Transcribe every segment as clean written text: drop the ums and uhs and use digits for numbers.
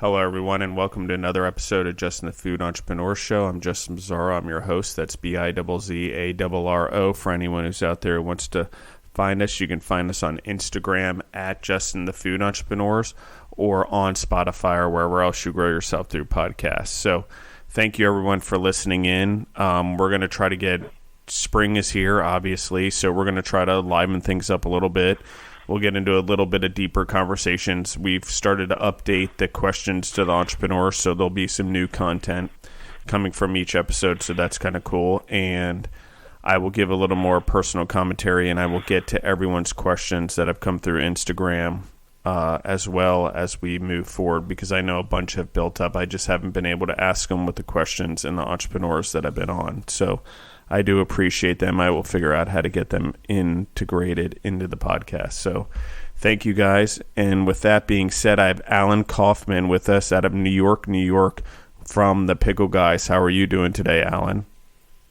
Hello, everyone, and welcome to another episode of Justin the Food Entrepreneur Show. I'm Justin Bizzarro. I'm your host. That's Bizzarro. For anyone who's out there who wants to find us, you can find us on Instagram at Justin the Food Entrepreneurs or on Spotify or wherever else you grow yourself through podcasts. So thank you, everyone, for listening in. We're going to try to get spring is here, obviously, so we're going to try to liven things up a little bit. We'll get into a little bit of deeper conversations. We've started to update the questions to the entrepreneurs, so there'll be some new content coming from each episode, so that's kind of cool. And I will give a little more personal commentary, and I will get to everyone's questions that have come through Instagram as well as we move forward, because I know a bunch have built up. I just haven't been able to ask them with the questions and the entrepreneurs that I've been on. So I do appreciate them. I will figure out how to get them integrated into the podcast. So thank you, guys. And with that being said, I have Alan Kaufman with us out of New York, from the Pickle guys. How are you doing today, Alan?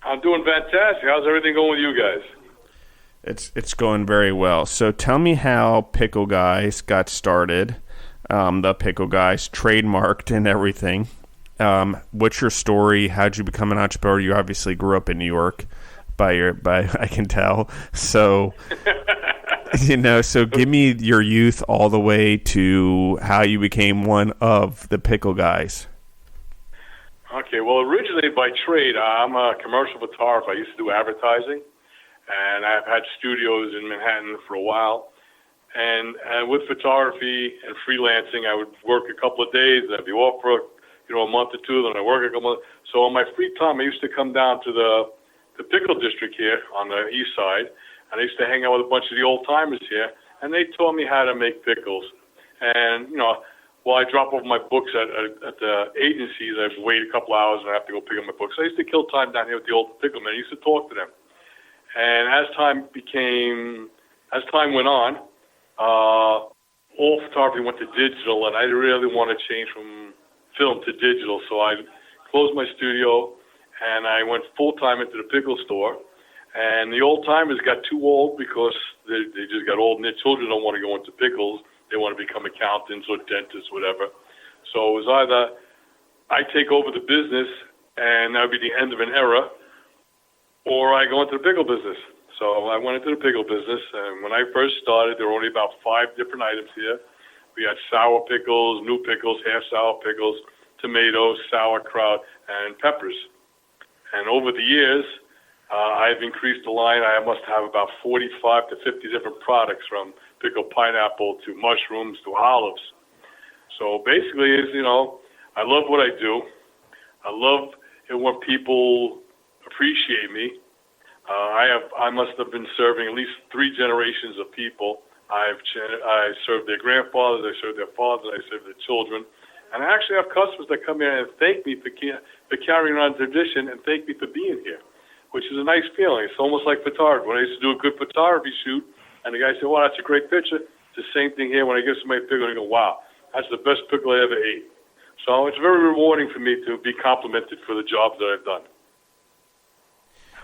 I'm doing fantastic. How's everything going with you guys? It's going very well. So tell me how Pickle Guys got started, the Pickle Guys, trademarked and everything. What's your story? How'd you become an entrepreneur? You obviously grew up in New York by I can tell. So, so give me your youth all the way to how you became one of the Pickle Guys. Okay, well, originally by trade, I'm a commercial photographer. I used to do advertising, and I've had studios in Manhattan for a while. And with photography and freelancing, I would work a couple of days, and I'd be off for a month or two, then I work a couple months. So on my free time, I used to come down to the Pickle district here on the east side, and I used to hang out with a bunch of the old-timers here, and they taught me how to make pickles. And, while I drop off my books at the agencies, I wait a couple hours, and I have to go pick up my books. So I used to kill time down here with the old pickle men. I used to talk to them. And as time went on, all photography went to digital, and I really want to change from film to digital, so I closed my studio and I went full-time into the pickle store. And the old-timers got too old because they just got old, and their children don't want to go into pickles. They want to become accountants or dentists, whatever. So it was either I take over the business and that would be the end of an era, or I go into the pickle business. So I went into the pickle business, and when I first started, there were only about 5 different items here. We had sour pickles, new pickles, half-sour pickles, tomatoes, sauerkraut, and peppers. And over the years, I've increased the line. I must have about 45 to 50 different products, from pickled pineapple to mushrooms to olives. So basically, I love what I do. I love it when people appreciate me. I must have been serving at least 3 generations of people. I served their grandfathers, I served their fathers, I served their children. And I actually have customers that come here and thank me for carrying on tradition and thank me for being here, which is a nice feeling. It's almost like photography. When I used to do a good photography shoot, and the guy said, "Wow, that's a great picture," it's the same thing here when I give somebody a pickle and I go, "Wow, that's the best pickle I ever ate." So it's very rewarding for me to be complimented for the job that I've done.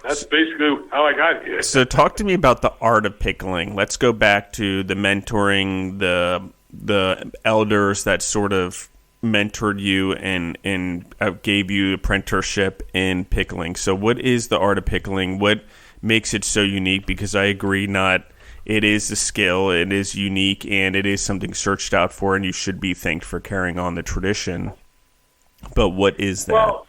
That's basically how I got here. So talk to me about the art of pickling. Let's go back to the mentoring, the elders that sort of mentored you and gave you apprenticeship in pickling. So what is the art of pickling? What makes it so unique? Because I agree, it is a skill, it is unique, and it is something searched out for, and you should be thanked for carrying on the tradition. But what is that?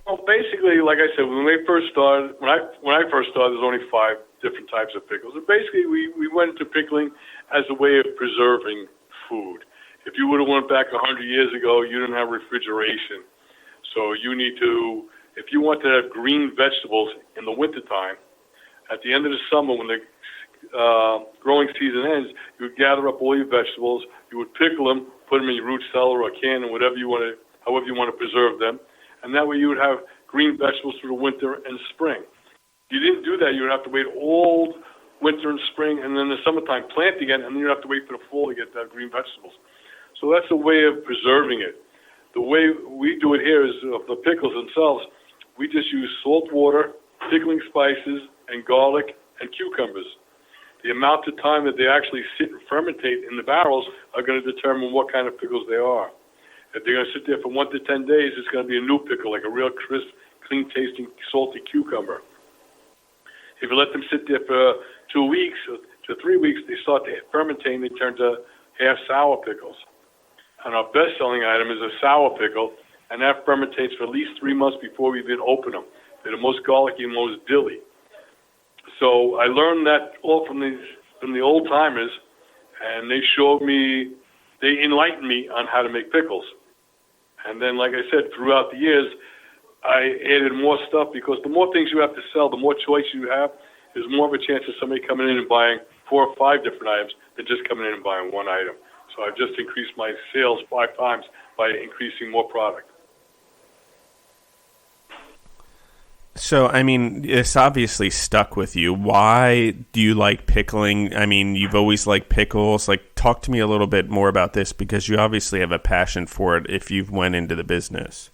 Well, basically, like I said, when I first started, there's only 5 different types of pickles. And basically, we went into pickling as a way of preserving food. If you would have went back 100 years ago, you didn't have refrigeration. So if you want to have green vegetables in the wintertime, at the end of the summer when the growing season ends, you would gather up all your vegetables, you would pickle them, put them in your root cellar or can, and however you want to preserve them. And that way you would have green vegetables through the winter and spring. If you didn't do that, you would have to wait all winter and spring, and then in the summertime plant again, and then you'd have to wait for the fall to get that green vegetables. So that's a way of preserving it. The way we do it here is the pickles themselves. We just use salt water, pickling spices, and garlic and cucumbers. The amount of time that they actually sit and fermentate in the barrels are going to determine what kind of pickles they are. If they're going to sit there for 1 to 10 days, it's going to be a new pickle, like a real crisp, clean-tasting, salty cucumber. If you let them sit there for 2 weeks to 3 weeks, they start to fermentate and they turn to half sour pickles. And our best-selling item is a sour pickle, and that fermentates for at least 3 months before we even open them. They're the most garlicky and most dilly. So I learned that all from the old timers, and they enlightened me on how to make pickles. And then, like I said, throughout the years, I added more stuff because the more things you have to sell, the more choice you have, there's more of a chance of somebody coming in and buying 4 or 5 different items than just coming in and buying one item. So I've just increased my sales 5 times by increasing more product. So, I mean, it's obviously stuck with you. Why do you like pickling? I mean, you've always liked pickles. Like, talk to me a little bit more about this because you obviously have a passion for it if you've went into the business.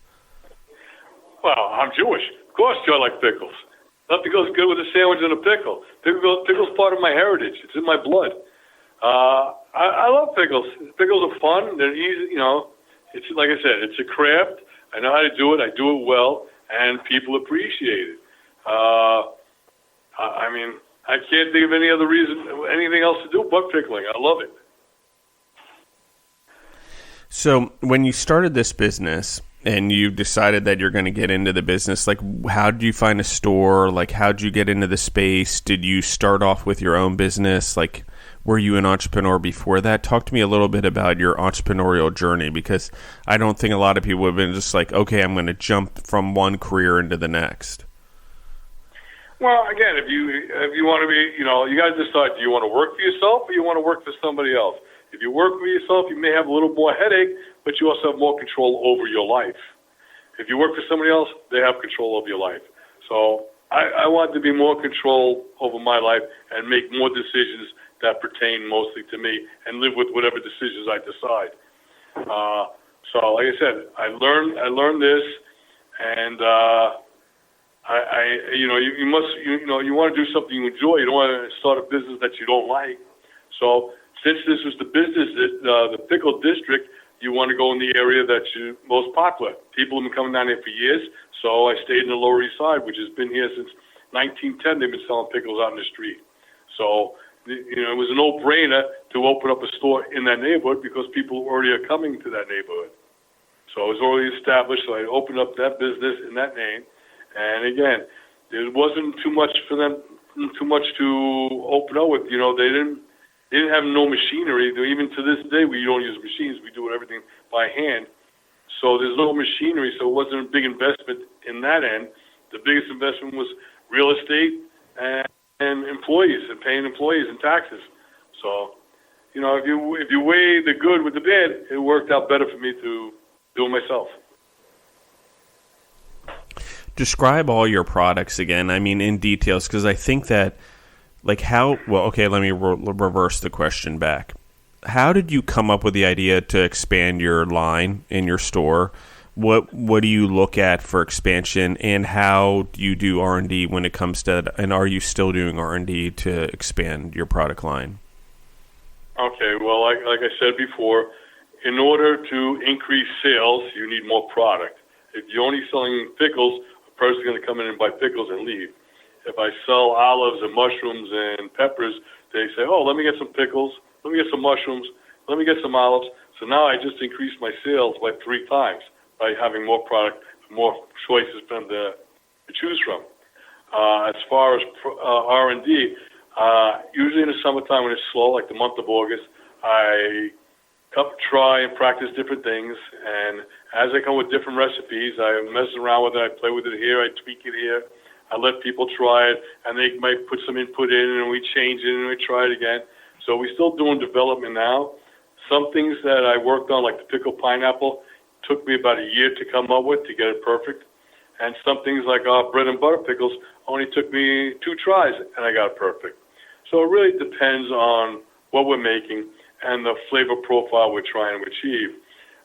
Well, I'm Jewish. Of course I like pickles. Nothing goes good with a sandwich and a pickle. Pickles part of my heritage. It's in my blood. I love pickles. Pickles are fun. They're easy, It's like I said, it's a craft. I know how to do it. I do it well. And people appreciate it. I mean, I can't think of any other reason, anything else to do but pickling. I love it. So when you started this business and you decided that you're going to get into the business, like how did you find a store? Like how did you get into the space? Did you start off with your own business? Like were you an entrepreneur before that? Talk to me a little bit about your entrepreneurial journey because I don't think a lot of people have been just like, okay, I'm going to jump from one career into the next. Well, again, if you want to be, you got to decide, do you want to work for yourself or you want to work for somebody else? If you work for yourself, you may have a little more headache, but you also have more control over your life. If you work for somebody else, they have control over your life. So I want to be more control over my life and make more decisions that pertain mostly to me and live with whatever decisions I decide. So like I said, I learned this, and you want to do something you enjoy. You don't want to start a business that you don't like. So since this was the business, the Pickle District, you want to go in the area that's most popular. People have been coming down here for years, so I stayed in the Lower East Side, which has been here since 1910. They've been selling pickles out in the street. So it was a no-brainer to open up a store in that neighborhood because people already are coming to that neighborhood. So it was already established, so I opened up that business in that name. And again, there wasn't too much to open up with. They didn't have no machinery. Even to this day, we don't use machines. We do everything by hand. So there's no machinery, so it wasn't a big investment in that end. The biggest investment was real estate and employees and paying employees and taxes. So, if you weigh the good with the bad, it worked out better for me to do it myself. Describe all your products again. I mean, in details, because I think that, let me reverse the question back. How did you come up with the idea to expand your line in your store? What do you look at for expansion, and how do you do R&D when it comes to that? And are you still doing R&D to expand your product line? Okay, well, like I said before, in order to increase sales, you need more product. If you're only selling pickles, a person's going to come in and buy pickles and leave. If I sell olives and mushrooms and peppers, they say, oh, let me get some pickles, let me get some mushrooms, let me get some olives. So now I just increased my sales by 3 times by having more product, more choices for them to choose from. As far as R&D, usually in the summertime when it's slow, like the month of August, I try and practice different things. And as I come with different recipes, I mess around with it, I play with it here, I tweak it here. I let people try it, and they might put some input in, and we change it, and we try it again. So we're still doing development now. Some things that I worked on, like the pickled pineapple, took me about a year to come up with to get it perfect. And some things like our bread and butter pickles only took me 2 tries, and I got it perfect. So it really depends on what we're making and the flavor profile we're trying to achieve.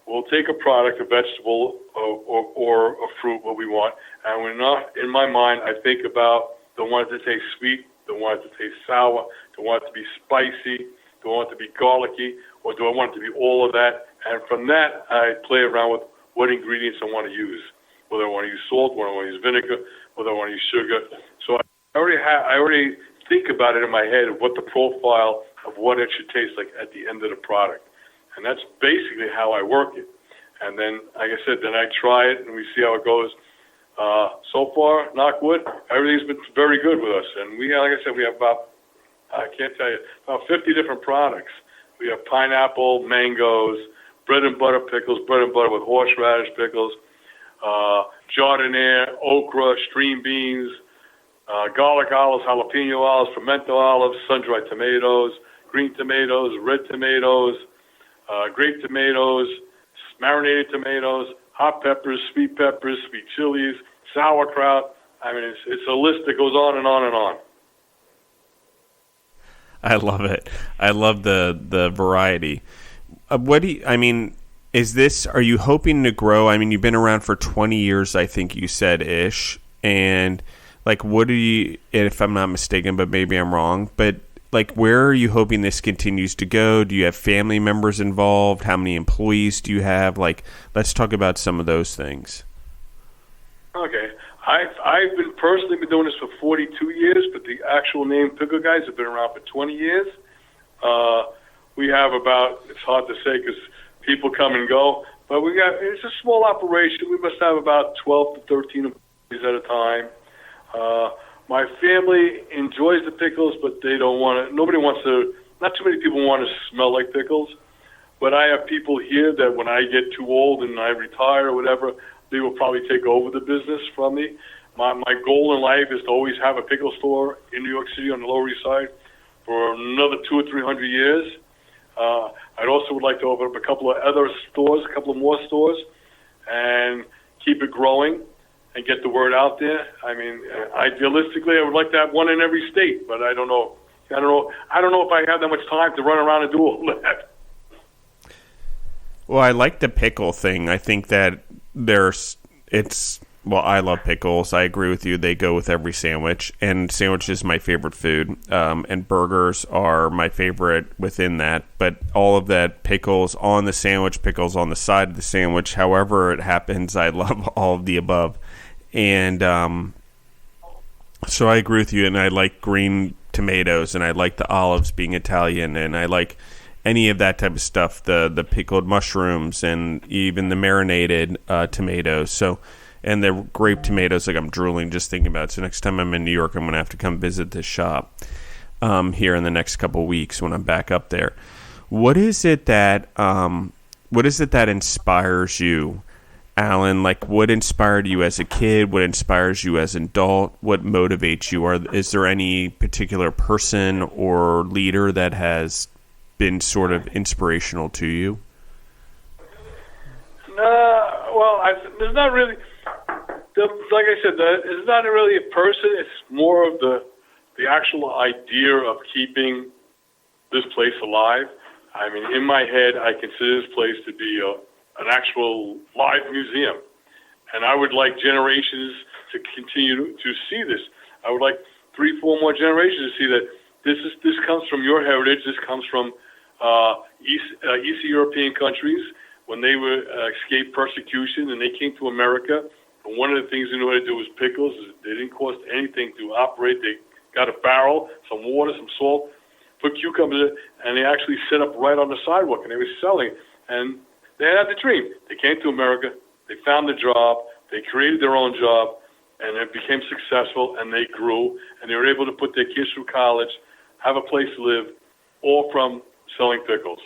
We'll take a product, a vegetable, or a fruit, what we want, and we're not, in my mind, I think about the one to taste sweet, the one to taste sour, the one to be spicy, the Do I want it to be garlicky, or do I want it to be all of that? And from that, I play around with what ingredients I want to use, whether I want to use salt, whether I want to use vinegar, whether I want to use sugar. So I already think about it in my head of what the profile of what it should taste like at the end of the product. And that's basically how I work it. And then, like I said, then I try it and we see how it goes. So far, knock wood, everything's been very good with us. And we, like I said, we have about, I can't tell you, about 50 different products. We have pineapple, mangoes, bread and butter pickles, bread and butter with horseradish pickles, jardiniere, okra, string beans, garlic olives, jalapeno olives, pimento olives, sun-dried tomatoes, green tomatoes, red tomatoes, grape tomatoes, marinated tomatoes, hot peppers, sweet chilies, sauerkraut. I mean, it's a list that goes on and on and on. I love it. I love the variety. Are you hoping to grow? I mean, you've been around for 20 years, I think you said, ish. And like, what do you, if I'm not mistaken, but maybe I'm wrong, but like, where are you hoping this continues to go? Do you have family members involved? How many employees do you have? Like, let's talk about some of those things. Okay. I've personally been doing this for 42 years, but the actual name Pickle Guys have been around for 20 years. We have about, it's hard to say because people come and go, but it's a small operation. We must have about 12 to 13 employees at a time. My family enjoys the pickles, but they don't want to, not too many people want to smell like pickles, but I have people here that when I get too old and I retire or whatever, they will probably take over the business from me. My goal in life is to always have a pickle store in New York City on the Lower East Side for another 200 or 300 years. I'd also would like to open up a couple of other stores, a couple of more stores, and keep it growing and get the word out there. I mean, idealistically, I would like to have one in every state, but I don't know if I have that much time to run around and do all that. Well, I like the pickle thing. I think that I love pickles. I agree with you. They go with every sandwich, and sandwich is my favorite food, and burgers are my favorite within that. But all of that, pickles on the sandwich, pickles on the side of the sandwich, however it happens, I love all of the above. And so I agree with you, and I like green tomatoes, and I like the olives being Italian, and I like any of that type of stuff, the pickled mushrooms and even the marinated tomatoes. So, and the grape tomatoes, like I'm drooling just thinking about it. So next time I'm in New York, I'm going to have to come visit this shop here in the next couple of weeks when I'm back up there. What is it that inspires you, Alan? Like, what inspired you as a kid? What inspires you as an adult? What motivates you? Is there any particular person or leader that has been sort of inspirational to you? There's not really. Like I said, it's not really a person. It's more of the actual idea of keeping this place alive. I mean, in my head, I consider this place to be an actual live museum, and I would like generations to continue to see this. I would like 3-4 more generations to see that this comes from your heritage. This comes from East European countries when they were escaped persecution and they came to America. And one of the things they knew how to do was pickles. They didn't cost anything to operate. They got a barrel, some water, some salt, put cucumbers in, and they actually set up right on the sidewalk, and they were selling. And they had the dream. They came to America. They found a job. They created their own job, and it became successful, and they grew, and they were able to put their kids through college, have a place to live, all from selling pickles.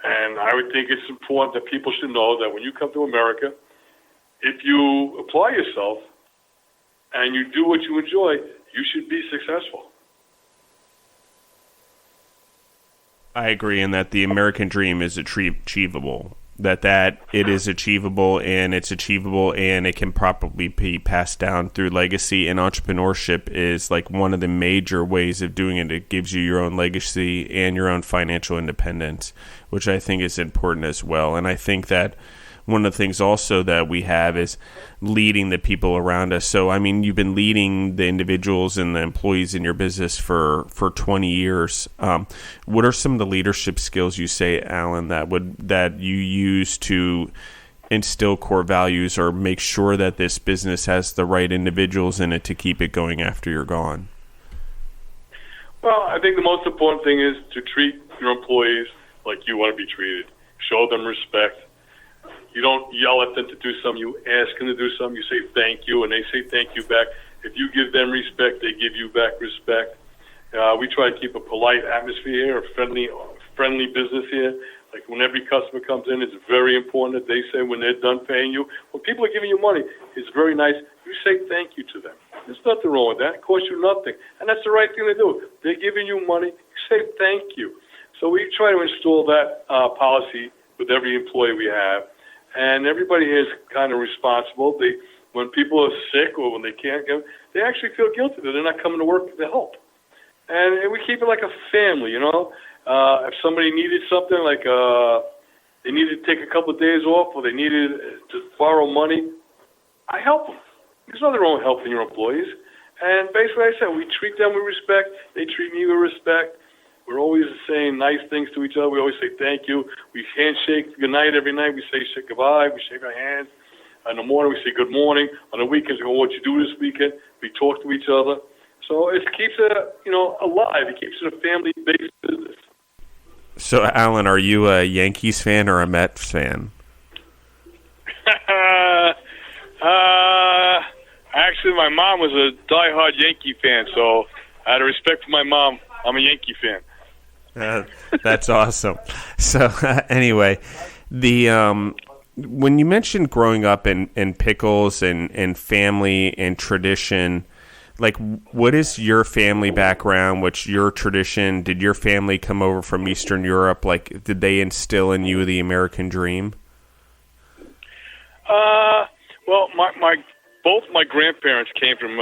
And I would think it's important that people should know that when you come to America, if you apply yourself and you do what you enjoy, you should be successful. I agree in that the American dream is achievable. That it is achievable, and it's achievable, and it can probably be passed down through legacy. And entrepreneurship is like one of the major ways of doing it. It gives you your own legacy and your own financial independence, which I think is important as well. And I think that one of the things also that we have is leading the people around us. So, I mean, you've been leading the individuals and the employees in your business for 20 years. What are some of the leadership skills you say, Alan, that you use to instill core values or make sure that this business has the right individuals in it to keep it going after you're gone? Well, I think the most important thing is to treat your employees like you want to be treated. Show them respect. You don't yell at them to do something. You ask them to do something. You say thank you, and they say thank you back. If you give them respect, they give you back respect. We try to keep a polite atmosphere here, a friendly business here. Like when every customer comes in, it's very important that they say when they're done paying you, when people are giving you money, it's very nice. You say thank you to them. There's nothing wrong with that. It costs you nothing. And that's the right thing to do. They're giving you money. You say thank you. So we try to install that policy with every employee we have. And everybody here is kind of responsible. When people are sick or when they can't go, they actually feel guilty that they're not coming to work to help. And we keep it like a family, you know. If somebody needed something, like they needed to take a couple of days off or they needed to borrow money, I help them. There's nothing wrong with helping your employees. And basically, like I said, we treat them with respect. They treat me with respect. We're always saying nice things to each other. We always say thank you. We handshake goodnight every night. We say goodbye. We shake our hands. In the morning, we say good morning. On the weekends, we go, what you do this weekend? We talk to each other. So it keeps it, alive. It keeps it a family-based business. So, Alan, are you a Yankees fan or a Mets fan? Actually, my mom was a diehard Yankee fan, so out of respect for my mom, I'm a Yankee fan. That's awesome. So, anyway, when you mentioned growing up in pickles and family and tradition, like, what is your family background? What's your tradition? Did your family come over from Eastern Europe? Like, did they instill in you the American dream? Well, both my grandparents came from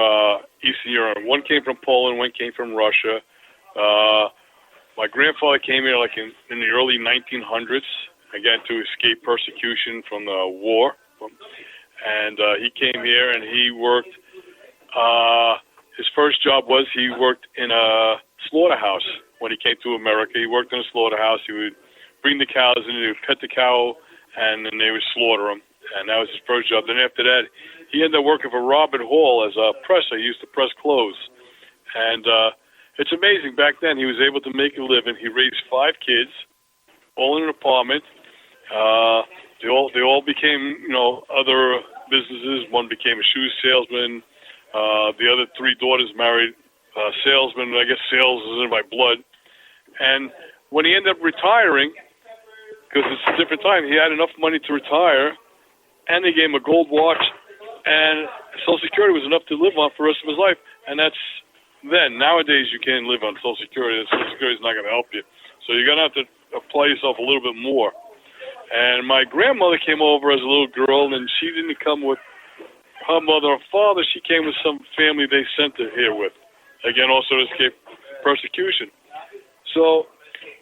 Eastern Europe. One came from Poland, one came from Russia. My grandfather came here like in the early 1900s, again, to escape persecution from the war. And he came here and he worked. His first job was he worked in a slaughterhouse when he came to America. He worked in a slaughterhouse. He would bring the cows in, he would pet the cow, and then they would slaughter them. And that was his first job. Then after that, he ended up working for Robert Hall as a presser. He used to press clothes. And it's amazing. Back then, he was able to make a living. He raised 5 kids, all in an apartment. They all became, other businesses. One became a shoe salesman. The other 3 daughters married salesmen. I guess sales is in my blood. And when he ended up retiring, because it's a different time, he had enough money to retire, and they gave him a gold watch, and Social Security was enough to live on for the rest of his life. And that's then. Nowadays, you can't live on Social Security. Social Security is not going to help you. So you're going to have to apply yourself a little bit more. And my grandmother came over as a little girl, and she didn't come with her mother or father. She came with some family they sent her here with. Again, also to escape persecution. So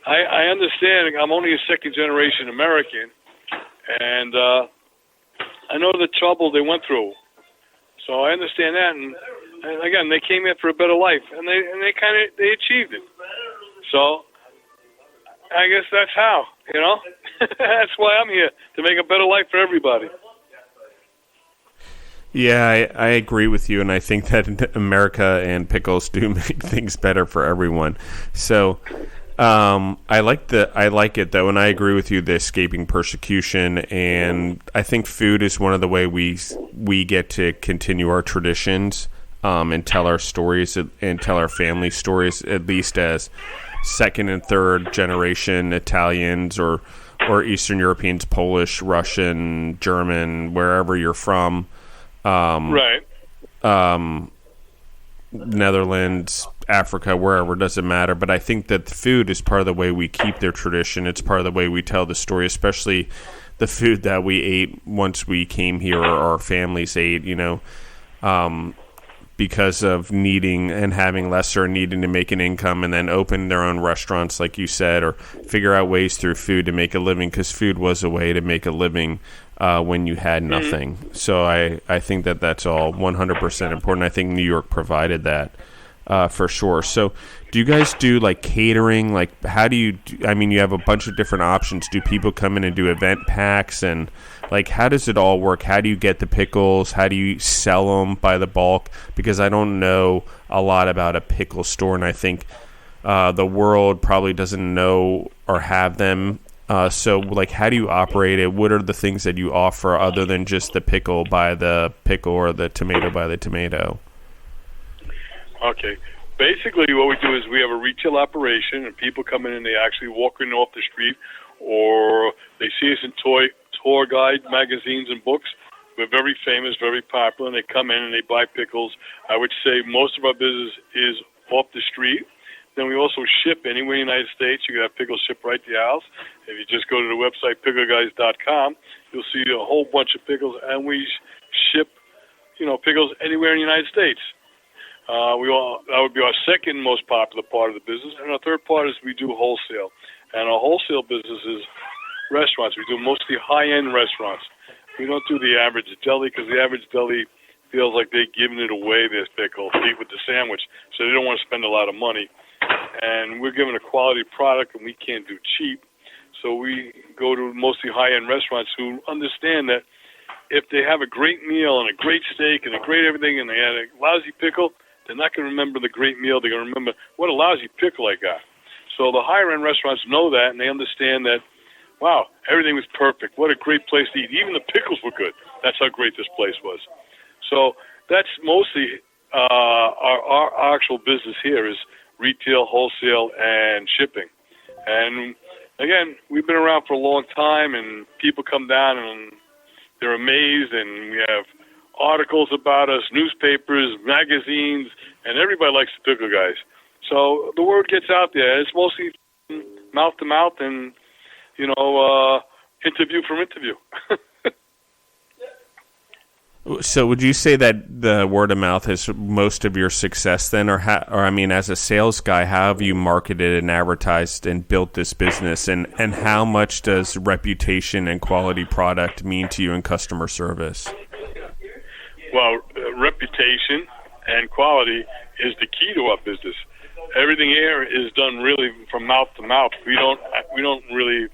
I understand. I'm only a second-generation American, and I know the trouble they went through. So I understand that. And again, they came here for a better life, and they achieved it. So I guess that's how, That's why I'm here, to make a better life for everybody. Yeah, I agree with you, and I think that America and pickles do make things better for everyone. So I like it though, and I agree with you, the escaping persecution, and I think food is one of the way we get to continue our traditions and tell our stories and tell our family stories, at least as second and third generation Italians or Eastern Europeans, Polish, Russian, German, wherever you're from. Right. Netherlands, Africa, wherever, doesn't matter. But I think that food is part of the way we keep their tradition. It's part of the way we tell the story, especially the food that we ate once we came here or our families ate, because of needing and having less or needing to make an income, and then open their own restaurants, like you said, or figure out ways through food to make a living, because food was a way to make a living when you had nothing. So I think that that's all 100% important. I think New York provided that for sure. So do you guys do like catering? Like, how do you I mean, you have a bunch of different options. Do people come in and do event packs? And like, how does it all work? How do you get the pickles? How do you sell them by the bulk? Because I don't know a lot about a pickle store, and I think the world probably doesn't know or have them. So, like, how do you operate it? What are the things that you offer other than just the pickle by the pickle or the tomato by the tomato? Okay. Basically, what we do is we have a retail operation, and people come in and they actually walk in off the street, or they see us in tour guide magazines and books. We're very famous, very popular, and they come in and they buy pickles. I would say most of our business is off the street. Then we also ship anywhere in the United States. You can have pickles shipped right to your house. If you just go to the website pickleguys.com, you'll see a whole bunch of pickles, and we ship, pickles anywhere in the United States. That would be our second most popular part of the business. And our third part is we do wholesale. And our wholesale business is restaurants. We do mostly high-end restaurants. We don't do the average deli, because the average deli feels like they're giving it away, this pickle, eat with the sandwich. So they don't want to spend a lot of money. And we're giving a quality product, and we can't do cheap. So we go to mostly high-end restaurants who understand that if they have a great meal and a great steak and a great everything, and they had a lousy pickle, they're not going to remember the great meal. They're going to remember what a lousy pickle I got. So the higher-end restaurants know that, and they understand that, wow, everything was perfect. What a great place to eat. Even the pickles were good. That's how great this place was. So that's mostly our actual business here is retail, wholesale, and shipping. And, again, we've been around for a long time, and people come down, and they're amazed, and we have articles about us, newspapers, magazines, and everybody likes the Pickle Guys. So the word gets out there. It's mostly mouth to mouth and, interview from interview. So would you say that the word of mouth is most of your success then? Or as a sales guy, how have you marketed and advertised and built this business? And how much does reputation and quality product mean to you in customer service? Well, reputation and quality is the key to our business. Everything here is done really from mouth to mouth. We don't really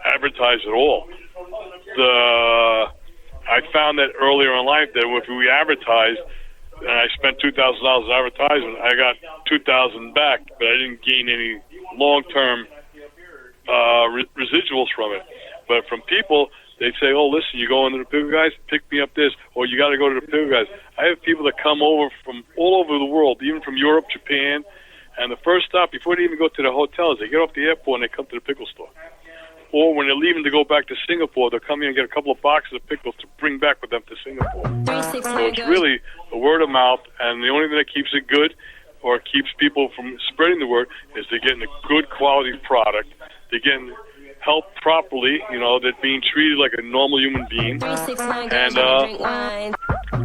advertise at all. I found that earlier in life that if we advertised and I spent $2,000 in advertisement, I got $2,000 back, but I didn't gain any long-term residuals from it. But from people, they'd say, oh, listen, you go into the Pickle Guys, pick me up this, or you got to go to the Pickle Guys. I have people that come over from all over the world, even from Europe, Japan, and the first stop, before they even go to the hotel, is they get off the airport and they come to the pickle store. Or when they're leaving to go back to Singapore, they'll come here and get a couple of boxes of pickles to bring back with them to Singapore. So it's really a word of mouth, and the only thing that keeps it good or keeps people from spreading the word is they're getting a good quality product. They're getting helped properly, they're being treated like a normal human being. And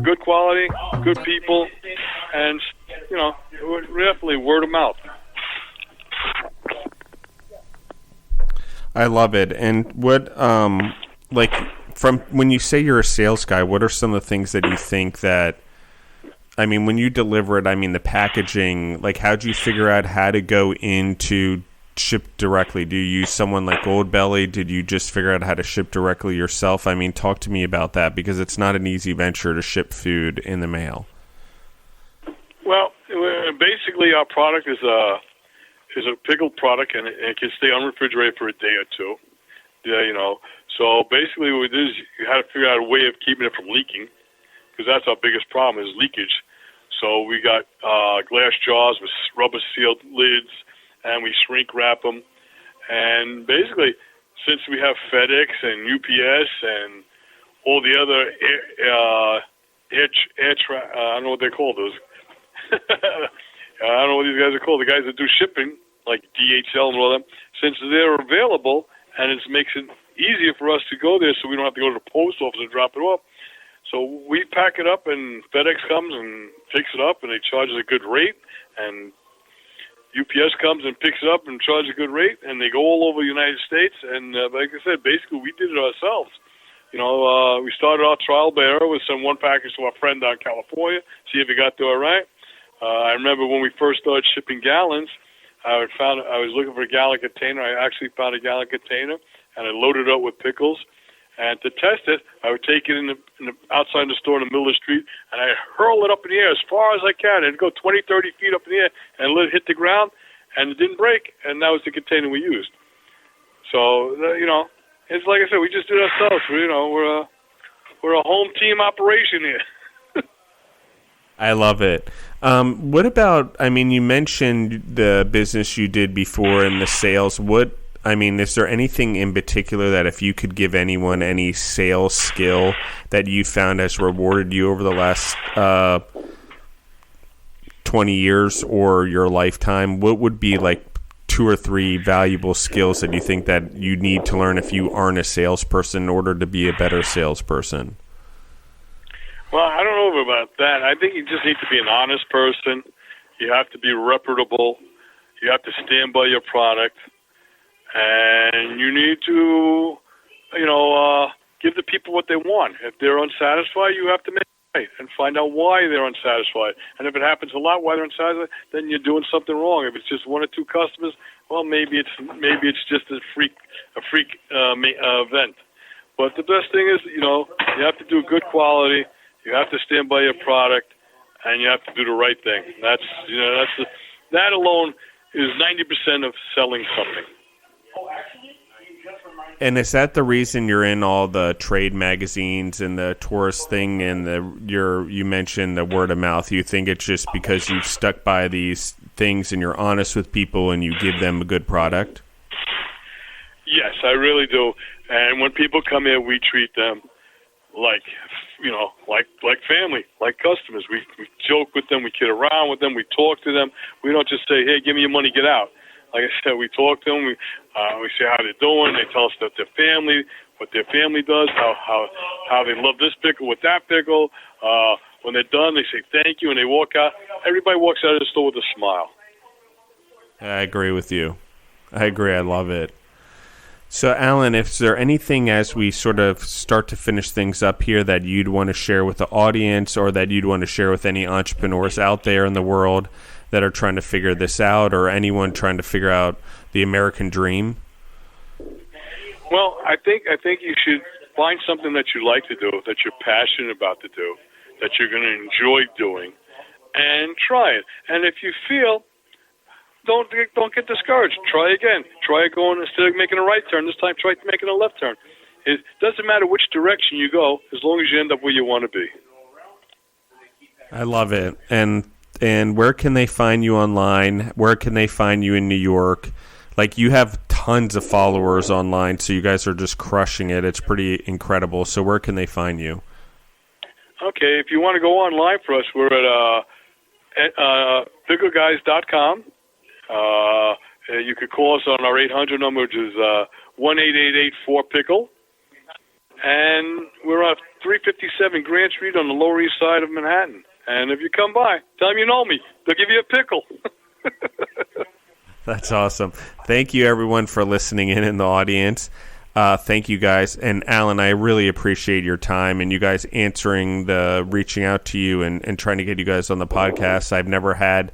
good quality, good people, and, definitely word of mouth. I love it. And what, from when you say you're a sales guy, what are some of the things that you think that, when you deliver it, the packaging, how'd you figure out how to go into ship directly? Do you use someone like Goldbelly? Did you just figure out how to ship directly yourself? Talk to me about that, because it's not an easy venture to ship food in the mail. Well, basically our product is a pickled product, and it can stay unrefrigerated for a day or two. So basically what we did is you had to figure out a way of keeping it from leaking, because that's our biggest problem is leakage. So we got glass jars with rubber-sealed lids, and we shrink wrap them. And basically, since we have FedEx and UPS and all the other I don't know what they're called, those. I don't know what these guys are called. The guys that do shipping, like DHL and all them, since they're available, and it makes it easier for us to go there so we don't have to go to the post office and drop it off. So we pack it up, and FedEx comes and picks it up, and they charge us a good rate, and UPS comes and picks it up and charges a good rate, and they go all over the United States. And like I said, basically we did it ourselves. We started our trial by error with one package to our friend down in California, see if it got there all right. I remember when we first started shipping gallons, I was looking for a gallon container. I actually found a gallon container, and I loaded it up with pickles. And to test it, I would take it outside the store in the middle of the street, and I hurl it up in the air as far as I can. It'd go 20, 30 feet up in the air and let it hit the ground, and it didn't break, and that was the container we used. So, it's like I said, we just did it ourselves. We're a home team operation here. I love it. What about, you mentioned the business you did before and the sales. Is there anything in particular that if you could give anyone any sales skill that you found has rewarded you over the last 20 years or your lifetime, what would be like 2 or 3 valuable skills that you think that you need to learn if you aren't a salesperson in order to be a better salesperson? Well, I don't know about that. I think you just need to be an honest person. You have to be reputable. You have to stand by your product. And you need to, give the people what they want. If they're unsatisfied, you have to make it right and find out why they're unsatisfied. And if it happens a lot why they're unsatisfied, then you're doing something wrong. If it's just 1 or 2 customers, well, maybe it's just a freak event. But the best thing is, you have to do good quality. You have to stand by your product, and you have to do the right thing. That alone is 90% of selling something. And is that the reason you're in all the trade magazines and the tourist thing and you mentioned the word of mouth? You think it's just because you've stuck by these things and you're honest with people and you give them a good product? Yes, I really do. And when people come here, we treat them like family, like customers. We joke with them, we kid around with them, we talk to them. We don't just say, hey, give me your money, get out. Like I said, we talk to them. We see how they're doing. They tell us that what their family does, how they love this pickle with that pickle. When they're done, they say thank you, and they walk out. Everybody walks out of the store with a smile. I agree with you. I agree. I love it. So, Alan, is there anything as we sort of start to finish things up here that you'd want to share with the audience or that you'd want to share with any entrepreneurs out there in the world that are trying to figure this out or anyone trying to figure out the American dream? Well, I think you should find something that you like to do, that you're passionate about to do, that you're going to enjoy doing, and try it. And if you feel, don't get discouraged. Try again. Try going, instead of making a right turn, this time try making a left turn. It doesn't matter which direction you go, as long as you end up where you want to be. I love it. And where can they find you online? Where can they find you in New York? Like, you have tons of followers online, so you guys are just crushing it. It's pretty incredible. So where can they find you? Okay, if you want to go online for us, we're at pickleguys.com. You could call us on our 800 number, which is 1-888-4-PICKLE. And we're on 357 Grand Street on the Lower East Side of Manhattan. And if you come by, tell them you know me. They'll give you a pickle. That's awesome. Thank you, everyone, for listening in the audience. Thank you, guys. And, Alan, I really appreciate your time and you guys reaching out to you and trying to get you guys on the podcast. I've never had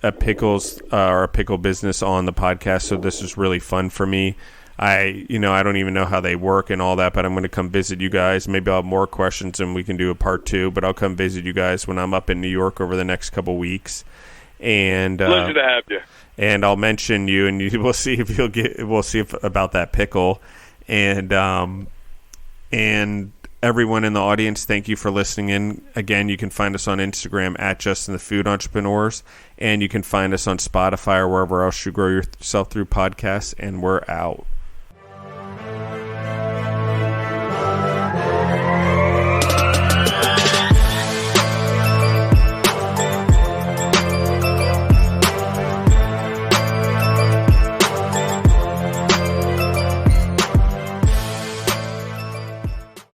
a pickles or a pickle business on the podcast, so this is really fun for me. I don't even know how they work and all that, but I'm going to come visit you guys. Maybe I'll have more questions and we can do a part 2, but I'll come visit you guys when I'm up in New York over the next couple weeks. And pleasure to have you. And I'll mention you, and we'll see if we'll see about that pickle. And everyone in the audience, thank you for listening in. Again, you can find us on Instagram at Justin the Food Entrepreneurs, and you can find us on Spotify or wherever else you grow yourself through podcasts. And we're out.